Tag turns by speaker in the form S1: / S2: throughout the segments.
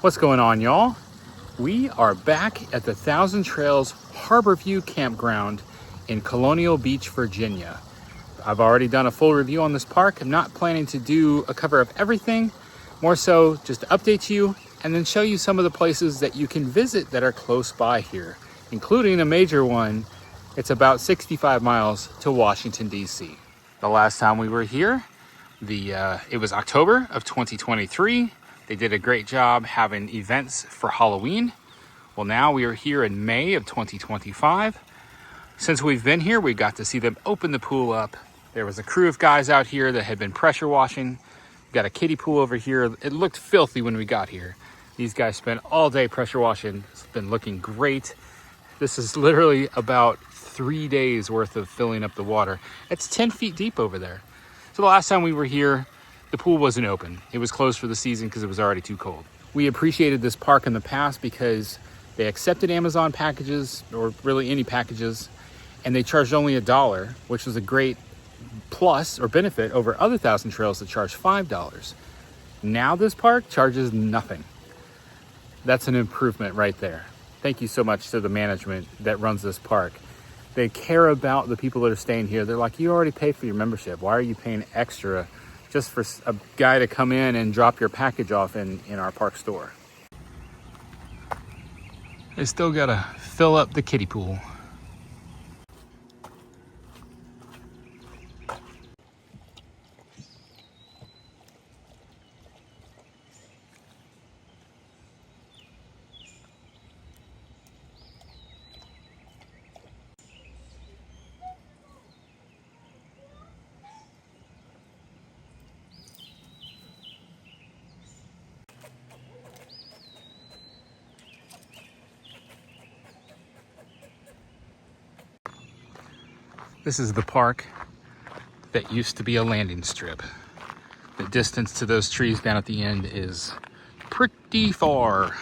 S1: What's going on, y'all? We are back at the Thousand Trails Harborview Campground in Colonial Beach, Virginia. I've already done a full review on this park. I'm not planning to do a cover of everything, more so just to update you and then show you some of the places that you can visit that are close by here, including a major one. It's about 65 miles to Washington, D.C. The last time we were here, it was October of 2023. They did a great job having events for Halloween. Well, now we are here in May of 2025. Since we've been here, we got to see them open the pool up. There was a crew of guys out here that had been pressure washing. We've got a kiddie pool over here. It looked filthy when we got here. These guys spent all day pressure washing. It's been looking great. This is literally about 3 days worth of filling up the water. It's 10 feet deep over there. So the last time we were here, the pool wasn't open. It was closed for the season because it was already too cold. We appreciated this park in the past because they accepted Amazon packages, or really any packages, and they charged only $1, which was a great plus or benefit over other Thousand Trails that charge $5. Now this park charges nothing. That's an improvement right there. Thank you so much to the management that runs this park. They care about the people that are staying here. They're like, you already pay for your membership. Why are you paying extra just for a guy to come in and drop your package off in our park store? They still gotta fill up the kiddie pool. This is the park that used to be a landing strip. The distance to those trees down at the end is pretty far.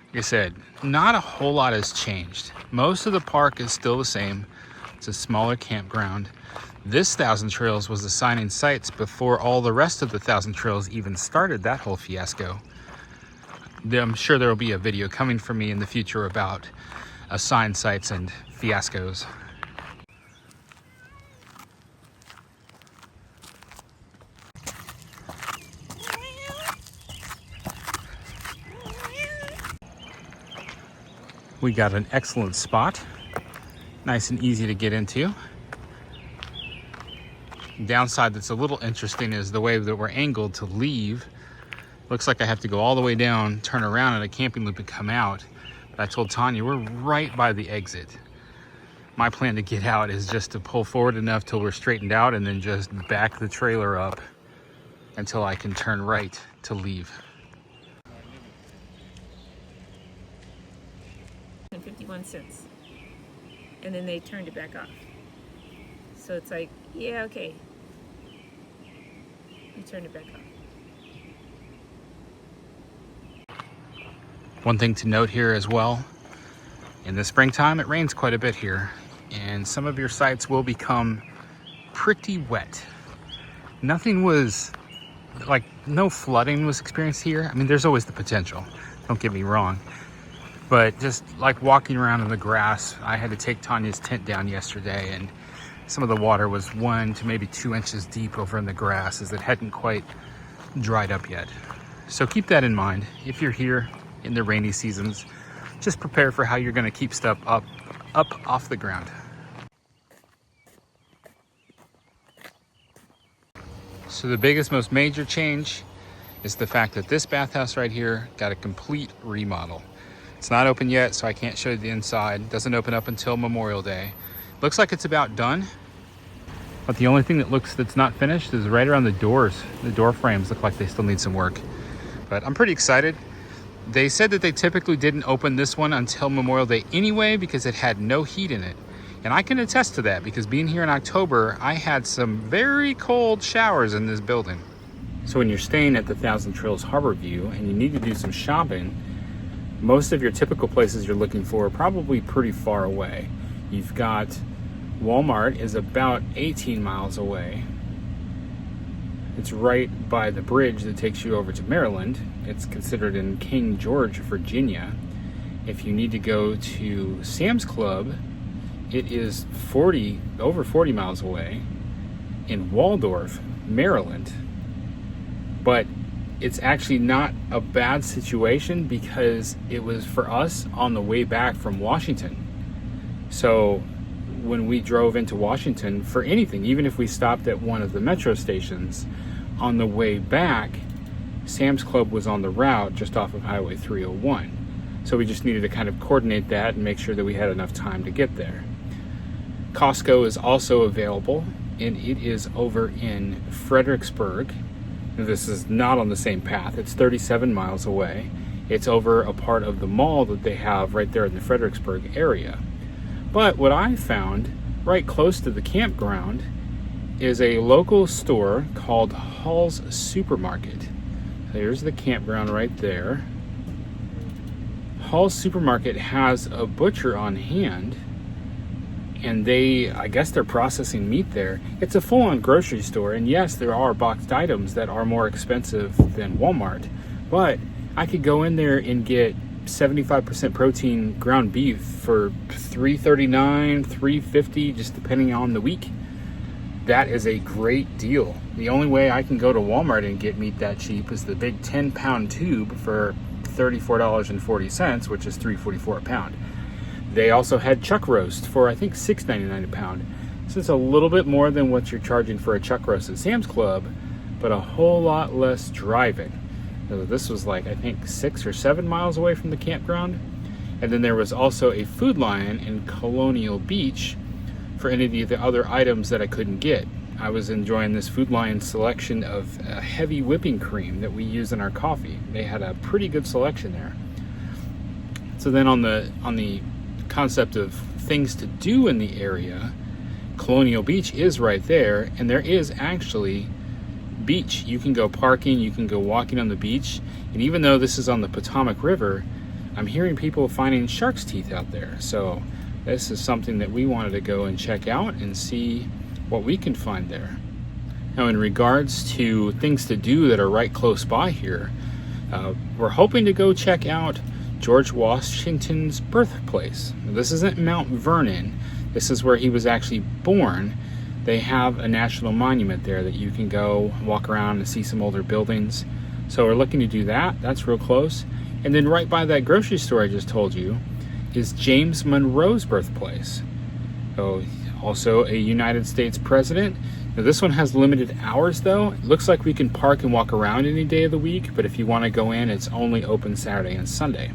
S1: Like I said, not a whole lot has changed. Most of the park is still the same. It's a smaller campground. This Thousand Trails was assigning sites before all the rest of the Thousand Trails even started that whole fiasco. I'm sure there will be a video coming from me in the future about assigned sites and fiascos. We got an excellent spot, nice and easy to get into. Downside that's a little interesting is the way that we're angled to leave. Looks like I have to go all the way down, turn around at a camping loop and come out. But I told Tanya we're right by the exit. My plan to get out is just to pull forward enough till we're straightened out and then just back the trailer up until I can turn right to leave.
S2: 51 cents, and then they turned it back off. So it's like, yeah, okay, you turned it back off.
S1: One thing to note here as well, in the springtime it rains quite a bit here, and some of your sites will become pretty wet. Nothing was like, no flooding was experienced here. I mean, there's always the potential, don't get me wrong. But just like walking around in the grass, I had to take Tanya's tent down yesterday, and some of the water was 1 to maybe 2 inches deep over in the grass as it hadn't quite dried up yet. So keep that in mind. If you're here in the rainy seasons, just prepare for how you're going to keep stuff up off the ground. So the biggest, most major change is the fact that this bathhouse right here got a complete remodel. It's not open yet, so I can't show you the inside. It doesn't open up until Memorial Day. Looks like it's about done, but the only thing that's not finished is right around the doors. The door frames look like they still need some work, but I'm pretty excited. They said that they typically didn't open this one until Memorial Day anyway because it had no heat in it. And I can attest to that because being here in October, I had some very cold showers in this building. So when you're staying at the Thousand Trails Harborview and you need to do some shopping, most of your typical places you're looking for are probably pretty far away. You've got Walmart is about 18 miles away. It's right by the bridge that takes you over to Maryland. It's considered in King George, Virginia. If you need to go to Sam's Club, it is over 40 miles away in Waldorf, Maryland. But it's actually not a bad situation because it was for us on the way back from Washington. So when we drove into Washington for anything, even if we stopped at one of the metro stations, on the way back, Sam's Club was on the route just off of Highway 301. So we just needed to kind of coordinate that and make sure that we had enough time to get there. Costco is also available, and it is over in Fredericksburg. This is not on the same path. It's 37 miles away. It's over a part of the mall that they have right there in the Fredericksburg area. But what I found right close to the campground is a local store called Hall's Supermarket. There's the campground right there. Hall's Supermarket has a butcher on hand, and I guess they're processing meat there. It's a full-on grocery store, and yes, there are boxed items that are more expensive than Walmart, but I could go in there and get 75% protein ground beef for $3.39, $3.50, just depending on the week. That is a great deal. The only way I can go to Walmart and get meat that cheap is the big 10-pound tube for $34.40, which is $3.44 a pound. They also had chuck roast for, I think, $6.99 a pound. So it's a little bit more than what you're charging for a chuck roast at Sam's Club, but a whole lot less driving. So this was like, I think, 6 or 7 miles away from the campground. And then there was also a Food Lion in Colonial Beach for any of the other items that I couldn't get. I was enjoying this Food Lion selection of heavy whipping cream that we use in our coffee. They had a pretty good selection there. So then on the concept of things to do in the area, Colonial Beach is right there, and there is actually beach. You can go parking, you can go walking on the beach, and even though this is on the Potomac River, I'm hearing people finding shark's teeth out there. So this is something that we wanted to go and check out and see what we can find there. Now, in regards to things to do that are right close by here, we're hoping to go check out George Washington's birthplace. This isn't Mount Vernon. This is where he was actually born. They have a national monument there that you can go walk around and see some older buildings. So we're looking to do that. That's real close. And then right by that grocery store I just told you is James Monroe's birthplace. So also a United States president. Now this one has limited hours though. It looks like we can park and walk around any day of the week, but if you want to go in, it's only open Saturday and Sunday.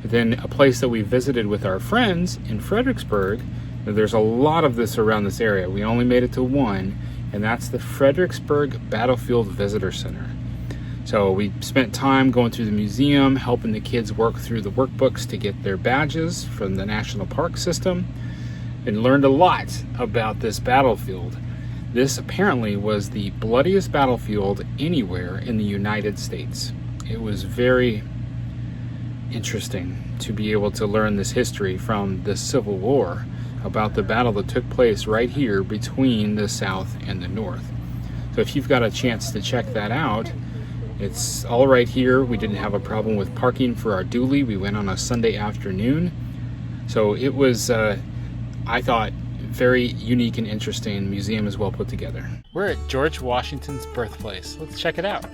S1: Then a place that we visited with our friends in Fredericksburg, there's a lot of this around this area. We only made it to one, and that's the Fredericksburg Battlefield Visitor Center. So we spent time going through the museum, helping the kids work through the workbooks to get their badges from the National Park System, and learned a lot about this battlefield. This apparently was the bloodiest battlefield anywhere in the United States. It was very interesting to be able to learn this history from the Civil War about the battle that took place right here between the South and the North. So if you've got a chance to check that out, it's all right here. We didn't have a problem with parking for our dually. We went on a Sunday afternoon. So it was, I thought, very unique and interesting. Museum is well put together. We're at George Washington's birthplace. Let's check it out.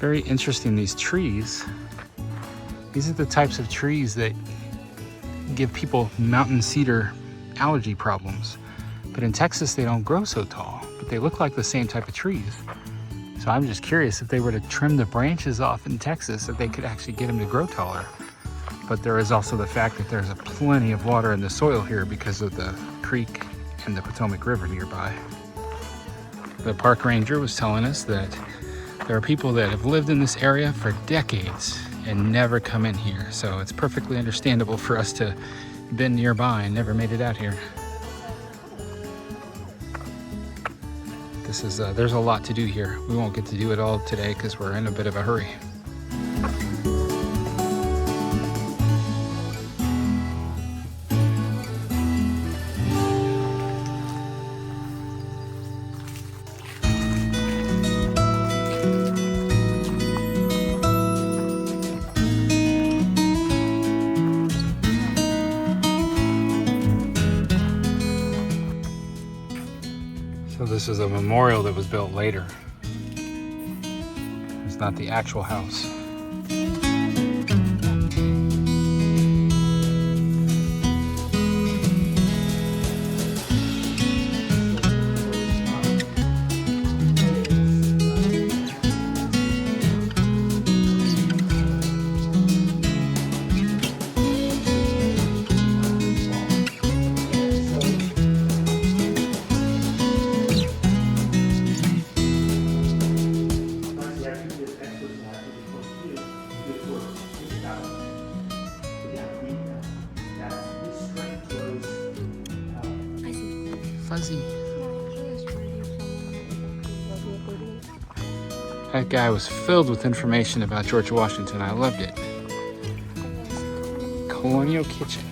S1: Very interesting, these trees These are the types of trees that give people mountain cedar allergy problems. But in Texas, they don't grow so tall, but they look like the same type of trees. So I'm just curious if they were to trim the branches off in Texas, if they could actually get them to grow taller. But there is also the fact that there's plenty of water in the soil here because of the creek and the Potomac River nearby. The park ranger was telling us that there are people that have lived in this area for decades and never come in here. So it's perfectly understandable for us to have been nearby and never made it out here. This is, there's a lot to do here. We won't get to do it all today because we're in a bit of a hurry. So this is a memorial that was built later. It's not the actual house. Fuzzy. That guy was filled with information about George Washington. I loved it. Colonial kitchen.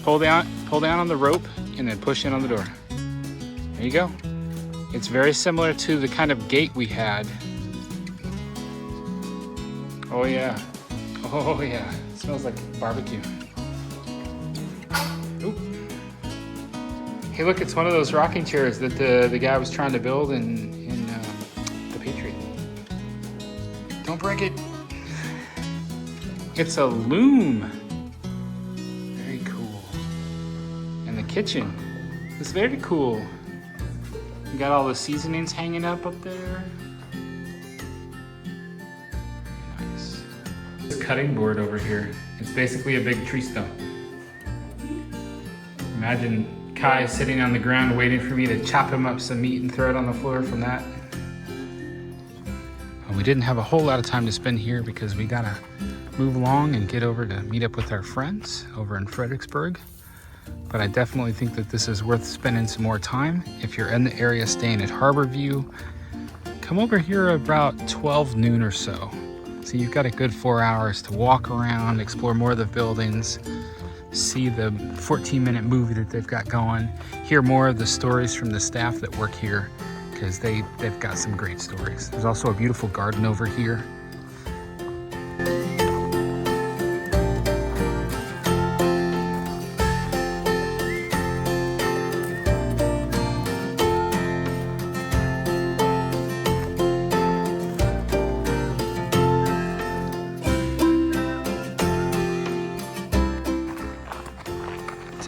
S1: Pull down on the rope and then push in on the door. There you go. It's very similar to the kind of gate we had. Oh yeah. Oh yeah. It smells like barbecue. Oop. Hey, look, it's one of those rocking chairs that the guy was trying to build in The Patriot. Don't break it. It's a loom. Very cool. And the kitchen is very cool. You got all the seasonings hanging up there. Very nice. This cutting board over here, it's basically a big tree stump. Imagine Kai sitting on the ground waiting for me to chop him up some meat and throw it on the floor from that. We didn't have a whole lot of time to spend here because we gotta move along and get over to meet up with our friends over in Fredericksburg. But I definitely think that this is worth spending some more time. If you're in the area staying at Harborview, come over here about 12 noon or so. So you've got a good 4 hours to walk around, explore more of the buildings, see the 14-minute movie that they've got going, hear more of the stories from the staff that work here, because they've got some great stories. There's also a beautiful garden over here.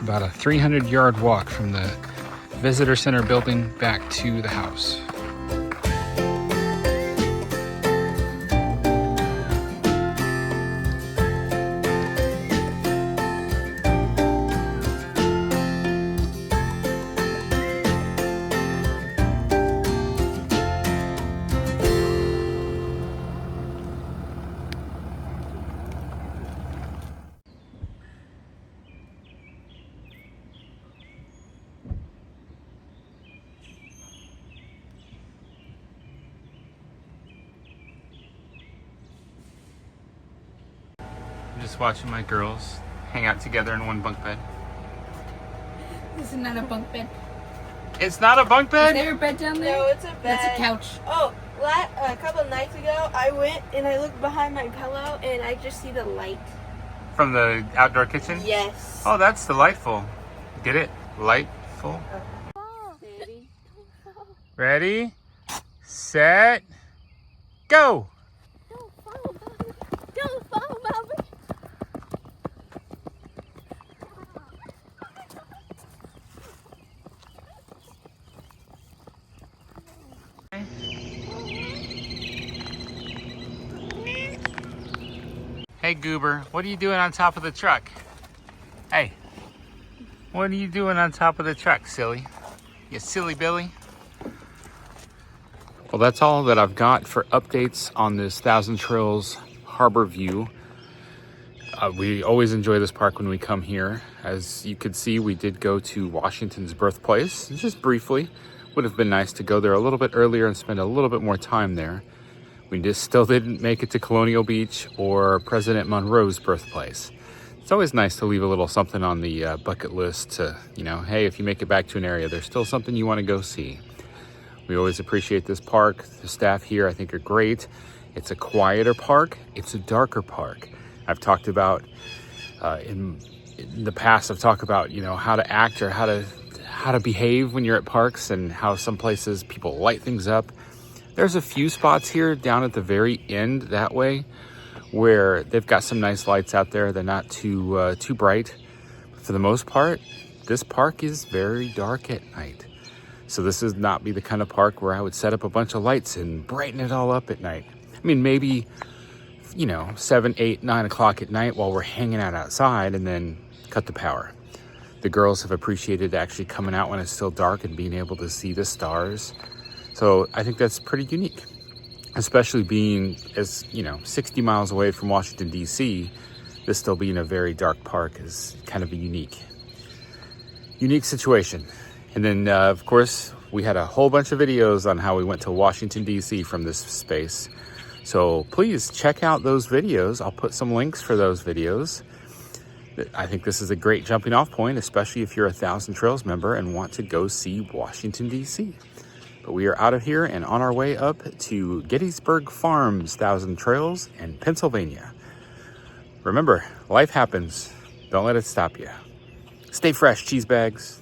S1: About a 300-yard walk from the visitor center building back to the house. I'm just watching my girls hang out together in one bunk bed.
S2: This is not a bunk bed.
S1: It's not a bunk bed?
S2: Is there a bed down there?
S3: No, it's a bed.
S2: That's a couch.
S3: Oh, a couple of nights ago, I went and I looked behind my pillow and I just see the light.
S1: From the outdoor kitchen?
S3: Yes.
S1: Oh, that's delightful. Get it? Lightful.
S3: Ready?
S1: Ready, set, go.
S3: Don't fall, Bobby. Don't fall, Bobby.
S1: Hey, Goober, what are you doing on top of the truck? Hey, what are you doing on top of the truck, silly? You silly Billy. Well, that's all that I've got for updates on this Thousand Trails Harbor View. We always enjoy this park when we come here. As you could see, we did go to Washington's birthplace, just briefly. Would have been nice to go there a little bit earlier and spend a little bit more time there. We just still didn't make it to Colonial Beach or President Monroe's birthplace. It's always nice to leave a little something on the bucket list to, you know, hey, if you make it back to an area, there's still something you want to go see. We always appreciate this park. The staff here, I think, are great. It's a quieter park. It's a darker park. I've talked about, in the past, I've talked about, you know, how to act or how to behave when you're at parks, and how some places people light things up. There's a few spots here down at the very end that way where they've got some nice lights out there. They're not too bright. But for the most part, this park is very dark at night. So this would not be the kind of park where I would set up a bunch of lights and brighten it all up at night. I mean, maybe, you know, 7, 8, 9 o'clock at night while we're hanging out outside, and then cut the power. The girls have appreciated actually coming out when it's still dark and being able to see the stars. So I think that's pretty unique, especially being, as you know, 60 miles away from Washington, D.C., this still being a very dark park is kind of a unique situation. And then, of course, we had a whole bunch of videos on how we went to Washington, D.C. from this space. So please check out those videos. I'll put some links for those videos. I think this is a great jumping off point, especially if you're a Thousand Trails member and want to go see Washington, D.C. But we are out of here and on our way up to Gettysburg Farms, Thousand Trails in Pennsylvania. Remember, life happens. Don't let it stop you. Stay fresh, cheese bags.